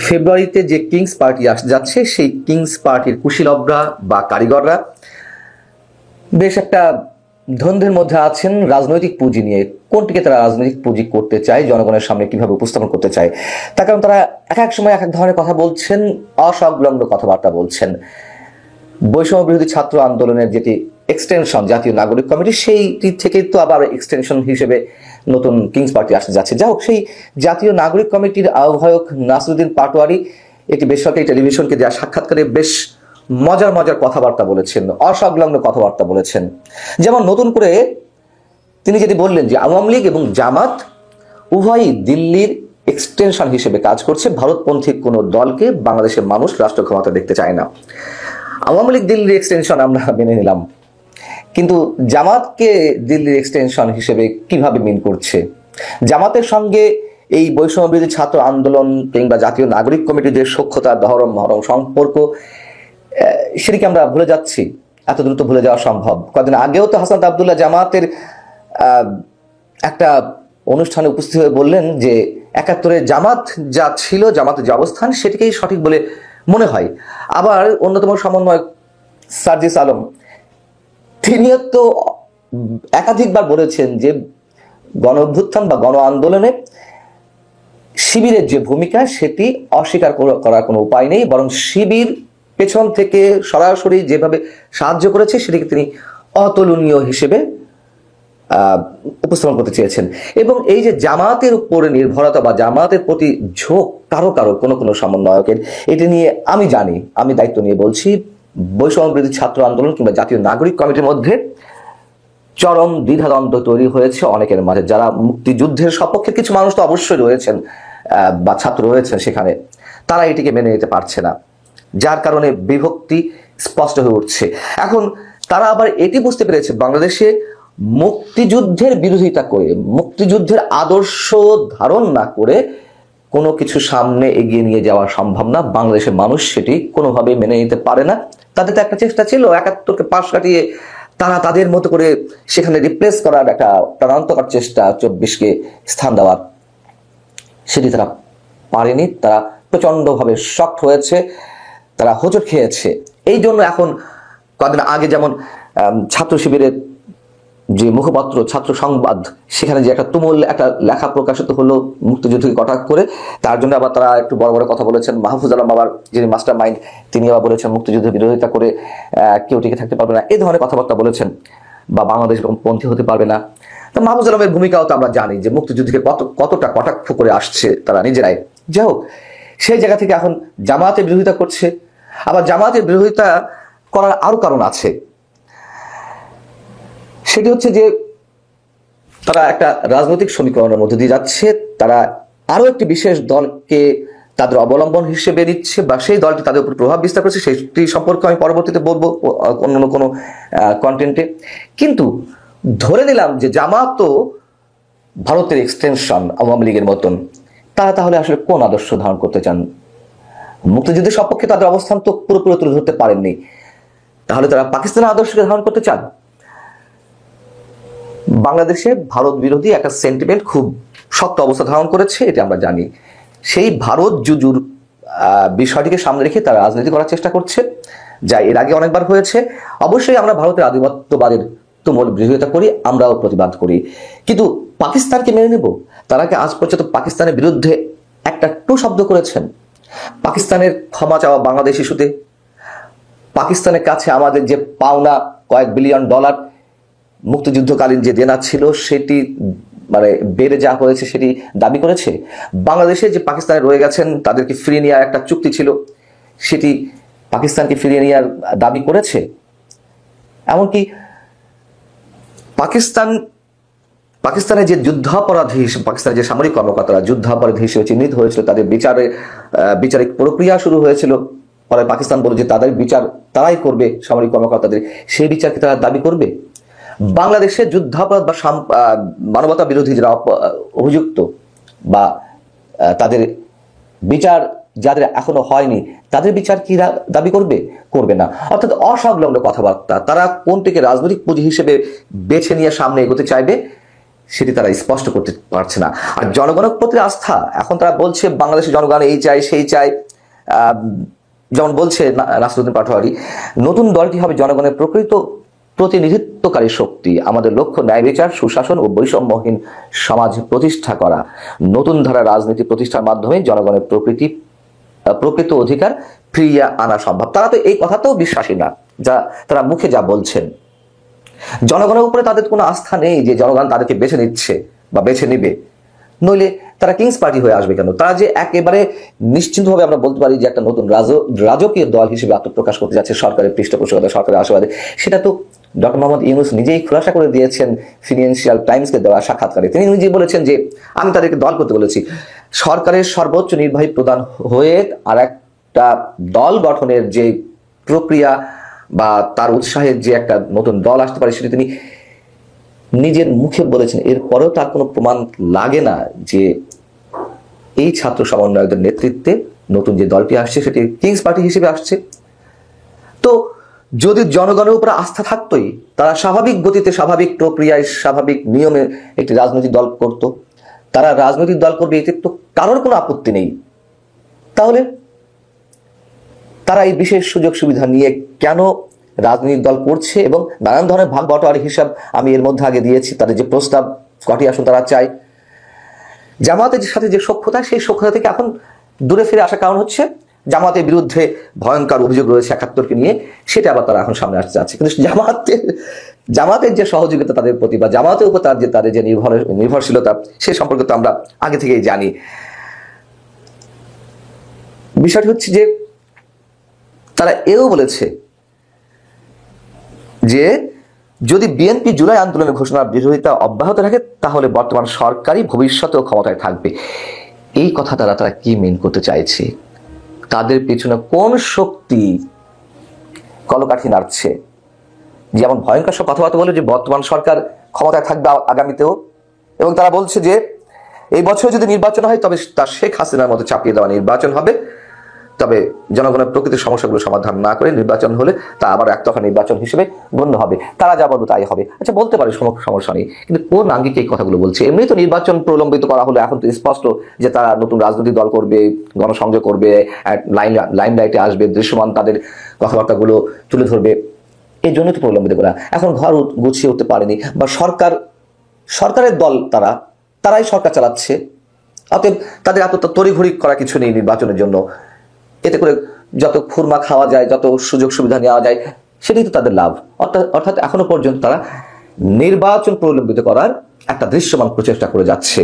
ফেব্রুয়ারিতে যে Kings party যাচ্ছে, সেই কিংস পার্টির কুশীলবরা বা কারিগররা বেশ একটা দ্বন্দ্বের মধ্যে আছেন রাজনৈতিক পুঁজি নিয়ে। কোনটিকে তারা রাজনৈতিক পুঁজি করতে চায়, জনগণের সামনে কিভাবে উপস্থাপন করতে চায়, তার কারণ তারা এক এক সময় এক এক ধরনের কথা বলছেন, অসংলগ্ন কথাবার্তা বলছেন। বৈষম্য বিরোধী ছাত্র আন্দোলনের যেটি এক্সটেনশন জাতীয় নাগরিক কমিটি, সেইটি থেকে তো আবার এক্সটেনশন হিসেবে নতুন কিংস পার্টি আসতে যাচ্ছে। যা হোক, সেই জাতীয় নাগরিক কমিটির আহ্বায়ক নাসিরুদ্দিন পাটোয়ারি একটি বেসরকারি টেলিভিশনকে দেওয়া সাক্ষাৎকারে বেশ মজার মজার কথাবার্তা বলেছেন, অসংলগ্ন কথাবার্তা বলেছেন। যেমন নতুন করে তিনি যেটি বললেন যে আওয়ামী লীগ এবং জামাত উভয়ই দিল্লির এক্সটেনশন হিসেবে কাজ করছে, ভারতপন্থী কোনো দলকে বাংলাদেশের মানুষ রাষ্ট্র ক্ষমতা দেখতে চায় না। আওয়ামী লীগ দিল্লির এক্সটেনশন আমরা মেনে নিলাম, কিন্তু জামাতকে দিল্লির এক্সটেনশন হিসেবে কিভাবে মিন করছে? জামাতের সঙ্গে এই বৈষম্য বিরোধী ছাত্র আন্দোলন কিংবা জাতীয় নাগরিক কমিটির যে সখ্যতা দহরম মহরম সম্পর্ক, সেটিকে আমরা ভুলে যাচ্ছি। এত দ্রুত ভুলে যাওয়া সম্ভব? কয়েকদিন আগেও তো হাসনাত আব্দুল্লাহ জামাতের একটা অনুষ্ঠানে উপস্থিত হয়ে বললেন যে ৭১ জামাত যা ছিল, জামাতের যে অবস্থান, সেটিকেই সঠিক বলে মনে হয়। আবার অন্যতম সমন্বয়ক সার্জিস আলম, তিনিও তো একাধিকবার বলেছেন যে গণ অভ্যুত্থান বা গণ আন্দোলনে শিবিরের যে ভূমিকা, সেটি অস্বীকার করার কোনো উপায় নেই, বরং শিবির পেছন থেকে সরাসরি যেভাবে সাহায্য করেছে সেটিকে তিনি অতুলনীয় হিসেবে উপস্থাপন করতে চেয়েছেন। এবং এই যে জামাতের উপরে নির্ভরতা বা জামাতের প্রতি ঝোঁক কারো কারো কোনো কোনো সমন্বয়কের, এটি নিয়ে আমি জানি, আমি দায়িত্ব নিয়ে বলছি, বৈষম্য বিরোধী ছাত্র আন্দোলন কিংবা জাতীয় নাগরিক কমিটির মধ্যে চরম দ্বিধাদ্বন্দ্ব তৈরি হয়েছে অনেকের মাঝে। যারা মুক্তিযুদ্ধের সপক্ষে কিছু মানুষ তো অবশ্যই রয়েছেন বা ছাত্র রয়েছেন সেখানে, তারা এটিকে মেনে নিতে পারছে না, যার কারণে বিভক্তি স্পষ্ট হয়ে উঠছে। এখন তারা আবার এটি বুঝতে পেরেছে, বাংলাদেশে মুক্তিযুদ্ধের বিরোধিতা করে, মুক্তিযুদ্ধের আদর্শ ধারণ না করে কোনো কিছু সামনে এগিয়ে নিয়ে যাওয়া সম্ভব না। বাংলাদেশের মানুষ সেটি কোনোভাবে মেনে নিতে পারে না। তাদের তো একটা চেষ্টা ছিল ৭১কে পাশ কাটিয়ে তারা তাদের মতো করে সেখানে রিপ্লেস করার একটা প্রাণান্তকর চেষ্টা, ২৪কে স্থান দেওয়ার, সেটি তারা পারেনি। তারা প্রচণ্ডভাবে শক্ট হয়েছে, তারা হোঁচট খেয়েছে। এই জন্য এখন কয়েকদিন আগে যেমন ছাত্র শিবিরের যে মুখপাত্র ছাত্র সংবাদ, সেখানে যে একটা তুমুল একটা লেখা প্রকাশিত হলো মুক্তিযুদ্ধকে কটাক্ষ করে, তার জন্য আবার তারা একটু বড় বড় কথা বলেছেন। মাহফুজ আলম বাবার যিনি মাস্টার মাইন্ড, তিনি আবার বলেছেন মুক্তিযুদ্ধের বিরোধিতা করে কেউ টিকে থাকতে পারবে না, এই ধরনের কথাবার্তা বলেছেন, বা বাংলাদেশ পন্থী হতে পারবে না। তো মাহফুজ আলমের ভূমিকাও তো আমরা জানি যে মুক্তিযুদ্ধকে কতটা কটাক্ষ করে আসছে তারা নিজেরাই। যাই হোক, সেই জায়গা থেকে এখন জামাতের বিরোধিতা করছে। আবার জামাতের বিরোধিতা করার আরো কারণ আছে, সেটি হচ্ছে যে তারা একটা রাজনৈতিক সমীকরণের মধ্যে দিয়ে যাচ্ছে। তারা আরো একটি বিশেষ দলকে তাদের অবলম্বন হিসেবে নিচ্ছে, বা সেই দলটি তাদের উপর প্রভাব বিস্তার করছে, সেটি সম্পর্কে আমি পরবর্তীতে বলবো অন্য কোনো কন্টেন্টে। কিন্তু ধরে নিলাম যে জামাত তো ভারতের এক্সটেনশন আওয়ামী লীগের মতন, তারা তাহলে আসলে কোন আদর্শ ধারণ করতে চান? মুক্তিযুদ্ধের সপক্ষে তাদের অবস্থান তো পুরোপুরি তুলে ধরতে পারেননি, তাহলে তারা পাকিস্তানের আদর্শকে ধারণ করতে চান? বাংলাদেশে ভারত বিরোধী একটা সেন্টিমেন্ট খুব শক্ত অবস্থা ধারণ করেছে, এটা আমরা জানি। সেই ভারত জুজুর বিষয়টিকে সামনে রেখে তারা রাজনীতি করার চেষ্টা করছে, যা এর আগে অনেকবার হয়েছে। অবশ্যই আমরা ভারতের আধিপত্যবাদের তুমুল বিরোধিতা করি, আমরাও প্রতিবাদ করি, কিন্তু পাকিস্তানকে মেনে নেব? তারা কি আজ পর্যন্ত পাকিস্তানের বিরুদ্ধে একটা টু শব্দ করেছেন? পাকিস্তানের ক্ষমা চাওয়া বাংলাদেশ ইস্যুতে, পাকিস্তানের কাছে আমাদের যে পাওনা কয়েক বিলিয়ন ডলার মুক্তিযুদ্ধকালীন যে দেনা ছিল, সেটি মানে বেড়ে যা হয়েছে সেটি দাবি করেছে। বাংলাদেশে যে পাকিস্তানে রয়ে গেছেন তাদেরকে ফিরিয়ে নেওয়ার একটা চুক্তি ছিল, সেটি পাকিস্তানকে ফিরিয়ে নেওয়ার দাবি করেছে। এমনকি পাকিস্তানের যে যুদ্ধাপরাধী, পাকিস্তানের যে সামরিক কর্মকর্তারা যুদ্ধাপরাধী হিসেবে চিহ্নিত হয়েছিল, তাদের বিচারিক প্রক্রিয়া শুরু হয়েছিল। ফলে পাকিস্তান বলে যে তাদের বিচার তারাই করবে, সামরিক কর্মকর্তাদের, সেই বিচারকে তারা দাবি করবে। বাংলাদেশে যুদ্ধাপরাধ বা মানবতা বিরোধী যারা অভিযুক্ত বা তাদের বিচার যাদের এখনো হয়নি, তাদের বিচার কি দাবি করবে? করবে না। অর্থাৎ অসংলগ্ন কথাবার্তা। তারা কোনটিকে রাজনৈতিক পুঁজি হিসেবে বেছে নিয়ে সামনে এগোতে চাইবে, সেটি তারা স্পষ্ট করতে পারছে না। আর জনগণের প্রতি আস্থা, এখন তারা বলছে বাংলাদেশের জনগণ এই চাই সেই চাই, যেমন বলছে নাসিরুদ্দিন পাটোয়ারি, নতুন দলটি হবে জনগণের প্রকৃত প্রতিনিধিত্বকারী শক্তি। আমাদের লক্ষ্য ন্যায় বিচার, সুশাসন ও বৈষম্যহীন সমাজ প্রতিষ্ঠা করা। নতুন ধারা রাজনীতি প্রতিষ্ঠার মাধ্যমে জনগণের প্রকৃত অধিকার ফিরিয়ে আনা সম্ভব। তারা তো এই কথাতেও বিশ্বাসী না, যা তারা মুখে যা বলছেন। জনগণের উপরে তাদের কোনো আস্থা নেই যে জনগণ তাদেরকে বেছে নিচ্ছে বা বেছে নিবে, নইলে তারা কিংস পার্টি হয়ে আসবে কেন? তারা যে একেবারে নিশ্চিন্তভাবে আমরা বলতে পারি যে একটা নতুন রাজকীয় দল হিসেবে আত্মপ্রকাশ করতে যাচ্ছে সরকারের পৃষ্ঠপোষকতা, সরকারের আশীর্বাদে, সেটা তো ডক্টর মোহাম্মদ ইউনূস নিজেই খোলাসা করে দিয়েছেন ফিনান্সিয়াল টাইমসকে দেওয়া সাক্ষাৎকারে। তিনি নিজেই বলেছেন যে আমি তাদেরকে দল করতে বলেছি। সরকারের সর্বোচ্চ নির্বাহী প্রধান হয়ে আর একটা দল গঠনের যে প্রক্রিয়া বা তার উৎসাহের যে একটা নতুন দল আসতে পারে সেটি তিনি নিজের মুখে বলেছেন। এরপরেও তার কোনো প্রমাণ লাগে না যে এই ছাত্র সমন্বয়কদের নেতৃত্বে নতুন যে দলটি আসছে সেটি কিংস পার্টি হিসেবে আসছে। তো যদি জনগণের উপর আস্থা থাকতোই, তারা স্বাভাবিক গতিতে, স্বাভাবিক প্রক্রিয়ায়, স্বাভাবিক নিয়মে একটি রাজনৈতিক দল করত। তারা রাজনৈতিক দল করবে, এতে তো কারোর কোনো আপত্তি নেই। তাহলে তারা এই বিশেষ সুযোগ সুবিধা নিয়ে কেন রাজনৈতিক দল করছে? এবং নানান ধরনের ভাগ বটোয়ারি হিসাব আমি এর মধ্যে আগে দিয়েছি। তাদের যে প্রস্তাব, কটি আসন তারা চায়, জামাতের সাথে যে সখ্যতা, সেই সখ্যতা থেকে এখন দূরে ফিরে আসার কারণ হচ্ছে জামাতের বিরুদ্ধে ভয়ঙ্কর অভিযোগ রয়েছে ৭১কে নিয়ে, সেটা আবার তারা এখন সামনে আসতে যাচ্ছে। কিন্তু জামাতের যে সহযোগিতা তাদের প্রতি বা জামাতের উপর তাদের যে নির্ভরশীলতা, সে সম্পর্কে তো আমরা আগে থেকেই জানি। বিষয়টি হচ্ছে যে তারা এও বলেছে যে যদি বিএনপি জুলাই আন্দোলনের ঘোষণার বিরোধিতা অব্যাহত রাখে তাহলে বর্তমান সরকারই ভবিষ্যতেও ক্ষমতায় থাকবে। এই কথা তারা কি মিন করতে চাইছে? তাদের পেছনে কোন শক্তি কলকাঠি নাড়ছে? যেমন ভয়ঙ্কর সব কথাবার্তা বলে যে বর্তমান সরকার ক্ষমতায় থাকবে আগামীতেও, এবং তারা বলছে যে এই বছর যদি নির্বাচন হয় তবে তা শেখ হাসিনার মতো চাপিয়ে দেওয়া নির্বাচন হবে, তবে জনগণের প্রকৃত সমস্যাগুলো সমাধান না করে নির্বাচন হলে তা আবার একতরফা নির্বাচন হিসেবে গণ্য হবে। তারা যা বলবে তাই হবে। আচ্ছা, বলতে পারে সমস্যা নেই, কিন্তু কোন আঙ্গিকে এই কথাগুলো বলছে? এমনি তো নির্বাচন প্রলম্বিত করা হলো, এখন তো স্পষ্ট যে তারা নতুন রাজনৈতিক দল করবে, গণসংযোগ করবে, লাইমলাইটে আসবে, দৃশ্যমান তাদের কথাবার্তাগুলো তুলে ধরবে, এই জন্য তো প্রলম্বিত করা। এখন ঘর গুছিয়ে উঠতে পারেনি, বা সরকারের দল তারাই সরকার চালাচ্ছে, অতএব তাদের এত তড়িঘড়ি করা কিছু নেই নির্বাচনের জন্য। এতে করে যত খুরমা খাওয়া যায়, যত সুযোগ সুবিধা নেওয়া যায়, সেটাই তো তাদের লাভ। অর্থাৎ এখনো পর্যন্ত তারা নির্বাচন প্রলম্বিত করার একটা দৃশ্যমান প্রচেষ্টা করে যাচ্ছে।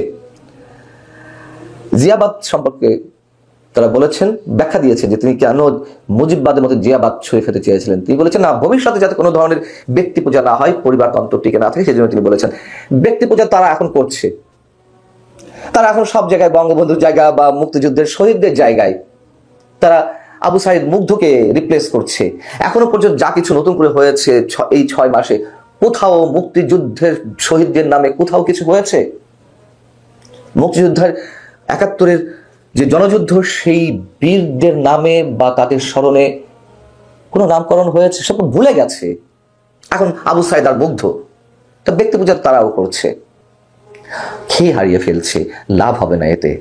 জিয়াবাদ সম্পর্কে তারা বলেছেন, ব্যাখ্যা দিয়েছেন যে তিনি কেন মুজিববাদের মতো জিয়াবাদ ছুঁয়ে ফেলতে চেয়েছিলেন। তিনি বলেছেন না, ভবিষ্যতে যাতে কোনো ধরনের ব্যক্তি পূজা না হয়, পরিবারতন্ত্র টিকে না থাকে, সেজন্য তিনি বলেছেন। ব্যক্তি পূজা তারা এখন করছে, তারা এখন সব জায়গায় বঙ্গবন্ধুর জায়গা বা মুক্তিযুদ্ধের শহীদদের জায়গায় তারা আবু সাইদ মুগ্ধকে রিপ্লেস করছে। এখনো পর্যন্ত যা কিছু নতুন করে হয়েছে এই 6 মাসে, কোথাও মুক্তিযুদ্ধের শহীদদের নামে কোথাও কিছু হয়েছে? মুক্তিযুদ্ধের ৭১-এর যে জনযুদ্ধ, সেই বীরদের নামে বা তাদের স্মরণে কোনো নামকরণ হয়েছে? সব ভুলে গেছে। এখন আবু সাইদ আর মুগ্ধ, তা ব্যক্তি পূজা তারাও করছে। খেয়ে হারিয়ে ফেলছে, লাভ হবে না এতে।